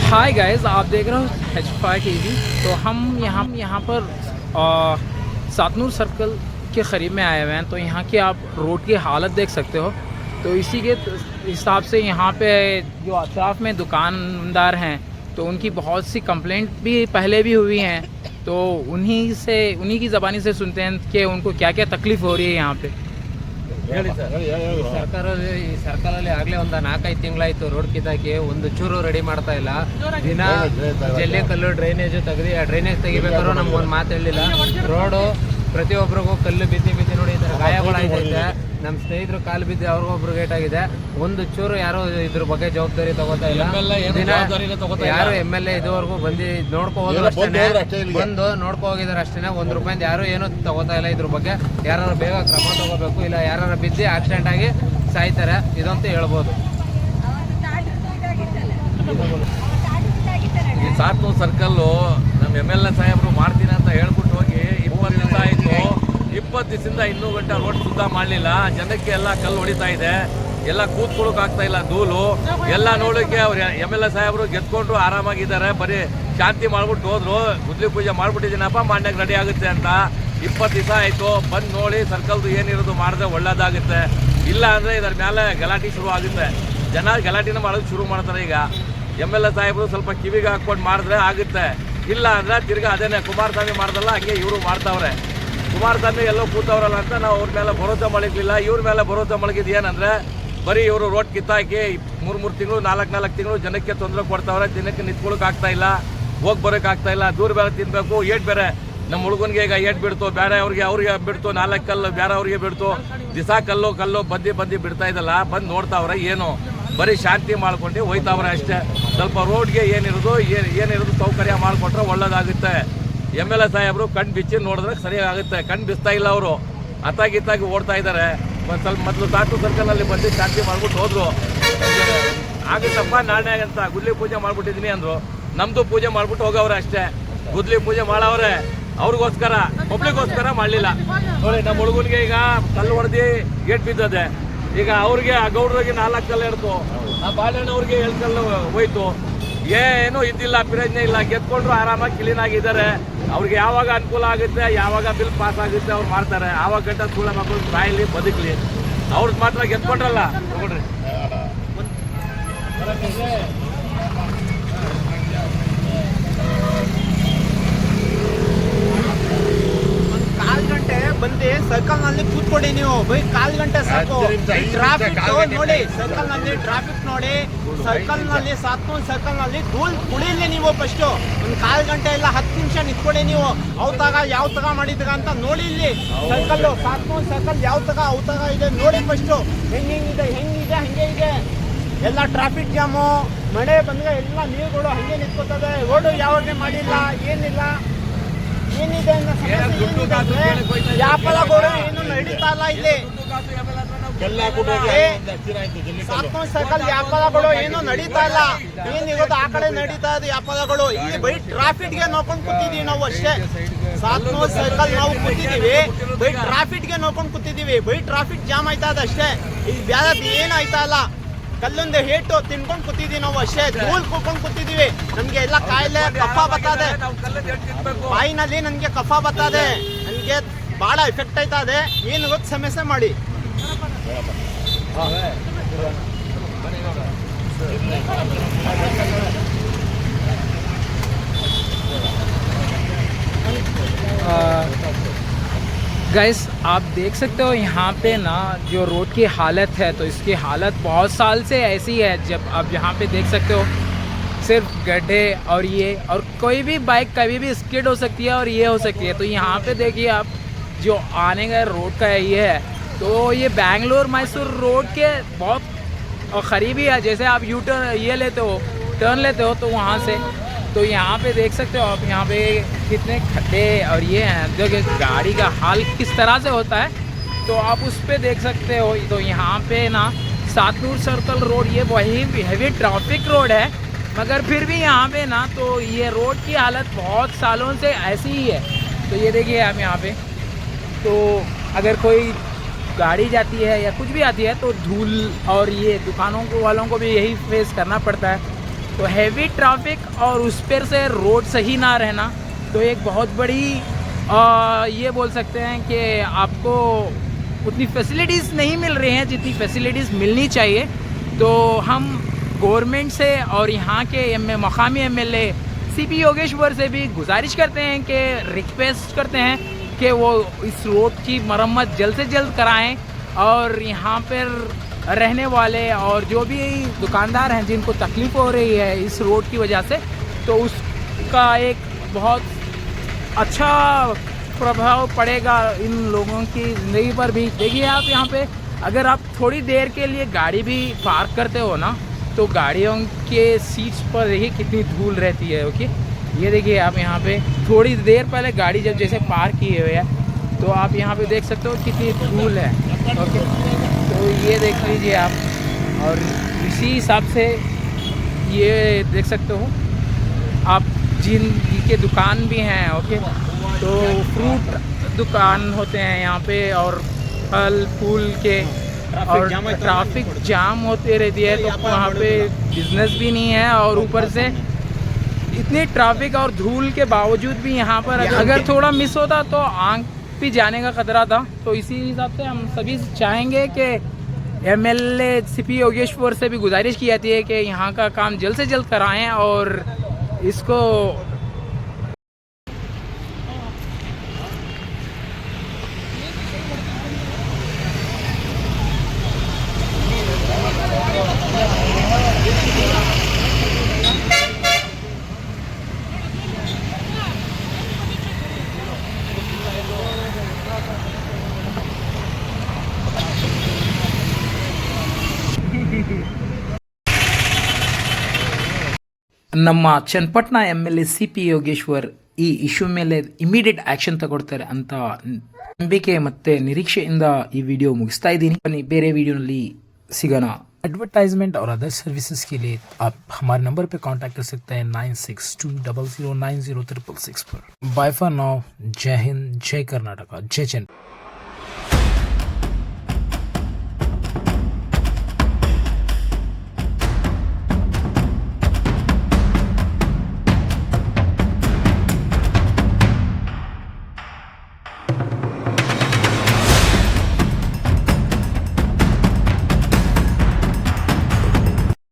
Hi guys, आप देख रहे हो H5 TV। तो हम यहाँ पर सातनूर सर्कल के क़रीब में आए हुए हैं। तो यहाँ की आप रोड की हालत देख सकते हो। तो इसी के हिसाब से यहाँ पे जो अतराफ़ में दुकानदार हैं तो उनकी बहुत सी कंप्लेंट भी पहले भी हुई हैं। तो उन्हीं की ज़बानी से सुनते हैं कि उनको क्या क्या तकलीफ़ हो रही है यहाँ पे। ಹೇಳಿ ಸರ್. ಈ ಸರ್ಕಲಲ್ಲಿ ಆಗಲೇ ಒಂದು 4-5 ತಿಂಗಳಾಯಿತು ರೋಡ್ ಕಿತ್ತಾಕಿ ಒಂದು ಚೂರು ರೆಡಿ ಮಾಡ್ತಾ ಇಲ್ಲ. ದಿನ ಜಲ್ಲಿ ಕಲ್ಲು ಡ್ರೈನೇಜ್ ತೆಗೆದು ಆ ಡ್ರೈನೇಜ್ ತೆಗಿಬೇಕಾದ್ರೂ ನಮ್ಗೆ ಒಂದು ಮಾತು ಹೇಳಿಲ್ಲ. ರೋಡು ಪ್ರತಿಯೊಬ್ಬರಿಗೂ ಕಲ್ಲು ಬಿದ್ದು ನೋಡಿ ಈ ಥರ ಗಾಯಗಳಾಯ್ತೈತೆ. ನಮ್ಮ ಸ್ನೇಹಿತರು ಕಾಲು ಬಿದ್ದು ಅವ್ರಿಗೊಬ್ರು ಗೇಟ್ ಆಗಿದೆ. ಒಂದು ಚೂರು ಯಾರು ಇದ್ರ ಬಗ್ಗೆ ಜವಾಬ್ದಾರಿ ತಗೋತಾ ಇಲ್ಲ. ಯಾರು MLA ಇದುವರೆಗೂ ಬಂದು ನೋಡ್ಕೊ ಹೋದ್ರು ಅಷ್ಟೇ, ಬಂದು ನೋಡ್ಕೊ ಹೋಗಿದಾರೆ ಅಷ್ಟೇ. ₹1 ಯಾರು ಏನು ತಗೋತಾ ಇಲ್ಲ ಇದ್ರ ಬಗ್ಗೆ. ಯಾರು ಬೇಗ ಕ್ರಮ ತಗೋಬೇಕು, ಇಲ್ಲ ಯಾರು ಬಿದ್ದು ಆಕ್ಸಿಡೆಂಟ್ ಆಗಿ ಸಾಯ್ತಾರೆ ಇದಂತೂ ಹೇಳ್ಬೋದು. ಈ ಸಾತ್ನೂರು ಸರ್ಕಲ್ಲು ನಮ್ಮ MLA ಸಾಹೇಬರು ಮಾಡ್ತೀನಿ ಅಂತ ಹೇಳ್ಬಿಟ್ಟು ಹೋಗಿ 20 ದಿವಸ ಆಯಿತು. 20 ದಿವಸದಿಂದ ಇನ್ನೂ ಗಂಟೆ ರೋಡ್ ಶುದ್ಧ ಮಾಡಲಿಲ್ಲ. ಜನಕ್ಕೆ ಎಲ್ಲ ಕಲ್ಲು ಹೊಡಿತಾ ಇದೆ, ಎಲ್ಲ ಕೂತ್ಕೊಳ್ಳೋಕೆ ಆಗ್ತಾ ಇಲ್ಲ. ಧೂಳು ಎಲ್ಲ ನೋಡೋಕ್ಕೆ ಅವ್ರು MLA ಸಾಹೇಬರು ಗೆದ್ಕೊಂಡ್ರು ಆರಾಮಾಗಿದ್ದಾರೆ. ಬರೀ ಶಾಂತಿ ಮಾಡ್ಬಿಟ್ಟು ಹೋದ್ರು. ಗುದ್ಲಿ ಪೂಜೆ ಮಾಡ್ಬಿಟ್ಟಿದ್ದೀನಪ್ಪ ಮಾಡ್ನಾಗ ರೆಡಿ ಆಗುತ್ತೆ ಅಂತ. 20 ದಿವಸ ಆಯಿತು. ಬಂದು ನೋಡಿ ಸರ್ಕಲ್ದು ಏನಿರೋದು ಮಾಡಿದ್ರೆ ಒಳ್ಳೇದಾಗುತ್ತೆ. ಇಲ್ಲ ಅಂದರೆ ಇದರ ಮೇಲೆ ಗಲಾಟೆ ಶುರು ಆಗುತ್ತೆ. ಜನ ಗಲಾಟೆನ ಮಾಡೋದು ಶುರು ಮಾಡ್ತಾರೆ. ಈಗ MLA ಸಾಹೇಬರು ಸ್ವಲ್ಪ ಕಿವಿಗೆ ಹಾಕ್ಕೊಂಡು ಮಾಡಿದ್ರೆ ಆಗುತ್ತೆ. ಇಲ್ಲ ಅಂದರೆ ತಿರ್ಗಾ ಅದೇನೇ ಕುಮಾರಸ್ವಾಮಿ ಮಾಡ್ದಲ್ಲ ಹಂಗೆ ಇವರು ಮಾಡ್ತಾವ್ರೆ. ಕುಮಾರಸ್ವಾಮಿ ಎಲ್ಲೋ ಕೂತವ್ರಲ್ಲ ಅಂತ ನಾವು ಅವ್ರ ಮೇಲೆ ಭರೋಸೆ ಮಲಗಲಿಲ್ಲ. ಇವ್ರ ಮೇಲೆ ಭರೋಸೆ ಮಲಗಿದ್ದು ಏನಂದರೆ ಬರೀ ಇವರು ರೋಡ್ ಕಿತ್ತಾಕಿ 3 ತಿಂಗಳು 4 ತಿಂಗಳು ಜನಕ್ಕೆ ತೊಂದರೆ ಕೊಡ್ತಾವ್ರೆ. ದಿನಕ್ಕೆ ನಿಂತ್ಕೊಳ್ಳೋಕೆ ಆಗ್ತಾ ಇಲ್ಲ, ಹೋಗಿ ಬರೋಕೆ ಆಗ್ತಾ ಇಲ್ಲ. ದೂರ ಬೇರೆ ತಿನ್ನಬೇಕು. ಏಟ್ ಬೇರೆ ನಮ್ಮ ಹುಡುಗನಿಗೆ ಈಗ ಏಟ್ ಬಿಡ್ತು, ಬೇರೆ ಅವ್ರಿಗೆ ಬಿಡ್ತು. 4 ಕಲ್ಲು ಬೇರೆ ಅವ್ರಿಗೆ ಬಿಡ್ತು. ದಿಸ ಕಲ್ಲು ಬಂದು ಬಿಡ್ತಾ ಇದ್ದಲ್ಲ. ಬಂದು ನೋಡ್ತಾವ್ರೆ. ಏನು ಬರೀ ಶಾಂತಿ ಮಾಡ್ಕೊಂಡು ಹೋಯ್ತಾವ್ರೆ ಅಷ್ಟೇ. ಸ್ವಲ್ಪ ರೋಡ್ಗೆ ಏನಿರೋದು ಸೌಕರ್ಯ ಮಾಡಿಕೊಟ್ರೆ ಒಳ್ಳೇದಾಗುತ್ತೆ. MLA ಸಾಹೇಬರು ಕಣ್ಣು ಬಿಚ್ಚಿ ನೋಡಿದ್ರೆ ಸರಿಯಾಗುತ್ತೆ. ಕಣ್ಣು ಬಿಸ್ತಾ ಇಲ್ಲ. ಅವರು ಅತ್ತಾಗಿತ್ತಾಗಿ ಓಡ್ತಾ ಇದ್ದಾರೆ. ಒಂದು ಸ್ವಲ್ಪ ಮೊದಲು ಸಾತು ಸರ್ಕಲಲ್ಲಿ ಬಂದು ಶಾಂತಿ ಮಾಡ್ಬಿಟ್ಟು ಹೋದ್ರು. ಆಗುತ್ತಪ್ಪ ನಾಳೆ ಅಂತ ಗುದ್ಲಿ ಪೂಜೆ ಮಾಡ್ಬಿಟ್ಟಿದ್ದೀನಿ ಅಂದರು. ನಮ್ಮದು ಪೂಜೆ ಮಾಡ್ಬಿಟ್ಟು ಹೋಗವ್ರೆ ಅಷ್ಟೇ. ಗುದ್ಲಿ ಪೂಜೆ ಮಾಡವ್ರೆ ಅವ್ರಿಗೋಸ್ಕರ, ಒಬ್ಳಿಗೋಸ್ಕರ ಮಾಡಲಿಲ್ಲ. ನೋಡಿ ನಮ್ಮ ಹುಡುಗನಿಗೆ ಈಗ ಕಲ್ಲು ಹೊಡೆದು ಗೇಟ್ ಬಿದ್ದದೆ. ಈಗ ಅವ್ರಿಗೆ ಆ ಗೌಡ್ರಿಗೆ 4 ಕಲ್ಲು ಹಿಡ್ತು. ಆ ಬಾಳೆಹಣ್ಣವ್ರಿಗೆ 7 ಕಲ್ಲು ಹೋಯ್ತು. ಏನೂ ಇದ್ದಿಲ್ಲ, ಪ್ರಯೋಜನ ಇಲ್ಲ. ಗೆದ್ಕೊಂಡ್ರು ಆರಾಮಾಗಿ ಕ್ಲೀನ್ ಆಗಿದ್ದಾರೆ. ಅವ್ರಿಗೆ ಯಾವಾಗ ಅನುಕೂಲ ಆಗುತ್ತೆ, ಯಾವಾಗ ಬಿಲ್ ಪಾಸ್ ಆಗುತ್ತೆ ಅವ್ರು ಮಾಡ್ತಾರೆ. ಆವಾಗ ಗಂಟ ಸುಳ್ಳ ಮಕ್ಕಳು ಸಾಯಲಿ ಬದುಕಲಿ. ಅವ್ರದ್ದು ಮಾತ್ರ ಗೆದ್ಕೊಂಡ್ರಲ್ಲ ತಗೊಳ್ರಿ. ಬಂದು ಸರ್ಕಲ್ ನಲ್ಲಿ ಕೂತ್ಕೊಡಿ. ನೀವು ಬೈ 1/4 ಗಂಟೆ ಸಾಕು. ಟ್ರಾಫಿಕ್ ನೋಡಿ, ಸರ್ಕಲ್ ನಲ್ಲಿ ಟ್ರಾಫಿಕ್ ನೋಡಿ. ಸರ್ಕಲ್ ನಲ್ಲಿ ಸಾತ್ನೂರು ಸರ್ಕಲ್ ನಲ್ಲಿ ಧೂಳ್ ಕುಡಿಲಿ. ನೀವು ಫಸ್ಟ್ ಒಂದು 1/4 ಗಂಟೆ ಇಲ್ಲ 10 ನಿಮಿಷ ನಿಂತ್ಕೊಡಿ. ನೀವು ಯಾವ ತಗ ಮಾಡಿದ್ರ ಅಂತ ನೋಡಿ. ಇಲ್ಲಿ ಸರ್ಕಲ್ ಸಾತ್ನೂರು ಸರ್ಕಲ್ ಯಾವ ತಗ ಇದೆ ನೋಡಿ. ಫಸ್ಟ್ ಹೆಂಗಿದೆ ಹಂಗೆ ಇದೆ. ಎಲ್ಲ ಟ್ರಾಫಿಕ್ ಜಾಮು, ಮಳೆ ಬಂದ್ರೆ ಎಲ್ಲ ನೀರುಗಳು ಹಂಗೆ ನಿಂತ್ಕೊತದೆ. ರೋಡು ಯಾವಾಗಲೇ ಮಾಡಿಲ್ಲ, ಏನಿಲ್ಲ. ಏನಿದೆ ವ್ಯಾಪಾರಗಳು ಏನು ನಡೀತಾ ಇಲ್ಲ. ಇಲ್ಲಿ ಸಾತ್ನೂರು ಸರ್ಕಲ್ ವ್ಯಾಪಾರಗಳು ಏನು ನಡೀತಾ ಇಲ್ಲ. ಏನಿರೋದು ಆ ಕಡೆ ನಡೀತಾ ಇದೆ ವ್ಯಾಪಾರಗಳು. ಇಲ್ಲಿ ಬೈ ಟ್ರಾಫಿಕ್ಗೆ ನೋಡ್ಕೊಂಡು ಕೂತಿದೀವಿ ನಾವು ಅಷ್ಟೇ. ಸಾತ್ನೂರು ಸರ್ಕಲ್ ನಾವು ಕೂತಿದೀವಿ, ಬೈ ಟ್ರಾಫಿಕ್ಗೆ ನೋಡ್ಕೊಂಡು ಕೂತಿದೀವಿ. ಬೈ ಟ್ರಾಫಿಕ್ ಜಾಮ್ ಆಯ್ತಾ ಇದೆ ಅಷ್ಟೇ. ಇಲ್ಲಿ ಬೇರೆ ಏನು ಆಯ್ತಾ ಇಲ್ಲ. ಕಲ್ಲೊಂದು ಹೇಟು ತಿನ್ಕೊಂಡು ಕೂತಿದೀವಿ ನಾವು ಅಷ್ಟೇ. ಧೂಳ್ ಕೂತ್ಕೊಂಡು ಕೂತಿದೀವಿ. ನಮ್ಗೆ ಎಲ್ಲ ಕಾಯಿಲೆ ಕಫ ಬರ್ತದೆ. ಬಾಯಿನಲ್ಲಿ ನನಗೆ ಕಫ ಬರ್ತದೆ. ನನಗೆ ಬಹಳ ಎಫೆಕ್ಟ್ ಆಯ್ತಾ ಇದೆ. ಏನು ಗೊತ್ತು ಸಮಸ್ಯೆ ಮಾಡಿ. गाइस, आप देख सकते हो यहाँ पे ना जो रोड की हालत है, तो इसकी हालत बहुत साल से ऐसी है। जब आप यहाँ पे देख सकते हो सिर्फ गड्ढे और कोई भी बाइक कभी भी स्किड हो सकती है और ये हो सकती है। तो यहाँ पे देखिए आप, जो आने का रोड का ये है, तो ये बेंगलोर मैसूर रोड के बहुत करीबी है। जैसे आप टर्न लेते हो तो वहाँ से, तो यहाँ पे देख सकते हो आप, यहाँ पे कितने खड्डे और ये हैं। देखिए गाड़ी का हाल किस तरह से होता है, तो आप उस पे देख सकते हो। तो यहाँ पे ना सातनूर सर्कल रोड, ये वही हैवी ट्रैफिक रोड है, मगर फिर भी यहाँ पे ना तो ये रोड की हालत बहुत सालों से ऐसी ही है। तो ये देखिए हम यहाँ पे, तो अगर कोई गाड़ी जाती है या कुछ भी आती है तो धूल और ये दुकानों वालों को भी यही फेस करना पड़ता है। तो हैवी ट्रैफिक और उस पर से रोड सही ना रहना तो एक बहुत बड़ी ये बोल सकते हैं कि आपको उतनी फैसिलिटीज़ नहीं मिल रही हैं जितनी फैसिलिटीज़ मिलनी चाहिए। तो हम गवर्नमेंट से और यहाँ के मकामी एमएलए सीपी योगेश्वर से भी गुजारिश करते हैं कि रिक्वेस्ट करते हैं कि वो इस रोड की मरम्मत जल्द से जल्द कराएं और यहाँ पर रहने वाले और जो भी दुकानदार हैं जिनको तकलीफ़ हो रही है इस रोड की वजह से तो उसका एक बहुत अच्छा प्रभाव पड़ेगा इन लोगों की ज़िंदगी पर भी। देखिए आप यहाँ पे अगर आप थोड़ी देर के लिए गाड़ी भी पार्क करते हो ना तो गाड़ियों के सीट्स पर देखिए कितनी धूल रहती है। ओके, ये देखिए आप यहाँ पे थोड़ी देर पहले गाड़ी जब जैसे पार्क किए हुए है तो आप यहाँ पे देख सकते हो कितनी धूल है। ओके, तो ये देख लीजिए आप और इसी हिसाब से ये देख सकते हो आप जिनके दुकान भी हैं। ओके, तो फ्रूट दुकान होते हैं यहाँ पे और फल फूल के और ट्रैफिक जाम होती रहती है तो वहाँ पे बिजनेस भी नहीं है और ऊपर से इतनी ट्रैफिक और धूल के बावजूद भी यहाँ पर अगर थोड़ा मिस होता तो आंख भी जाने का खतरा था। तो इसी हिसाब से हम सभी चाहेंगे कि एमएलए सीपी योगेश्वर से भी गुजारिश की जाती है कि यहाँ का काम जल्द से जल्द कराएं और इसको ನಮ್ಮ ಚನ್ನಪಟ್ಟಣ ಎಮ್.ಎಲ್.ಎ. ಸಿ.ಪಿ. ಯೋಗೇಶ್ವರ್ ಈ ಇಶ್ಯೂ ಮೇಲೆ ಇಮಿಡಿಯೇಟ್ ಆ್ಯಕ್ಷನ್ ತಗೊಳ್ತಾರೆ ಅಂತ ನಂಬಿಕೆ ಮತ್ತು ನಿರೀಕ್ಷೆಯಿಂದ ಈ ವಿಡಿಯೋ ಮುಗಿಸ್ತಾ ಇದ್ದೀನಿ। ಬನ್ನಿ ಬೇರೆ ವಿಡಿಯೋನಲ್ಲಿ सिगोना। एडवर्टाइजमेंट और अदर सर्विसेज के लिए आप हमारे नंबर पे कांटेक्ट कर सकते हैं 9620090666 पर। बाय फॉर नाउ, जय हिंद, जय कर्नाटका, जय चंद।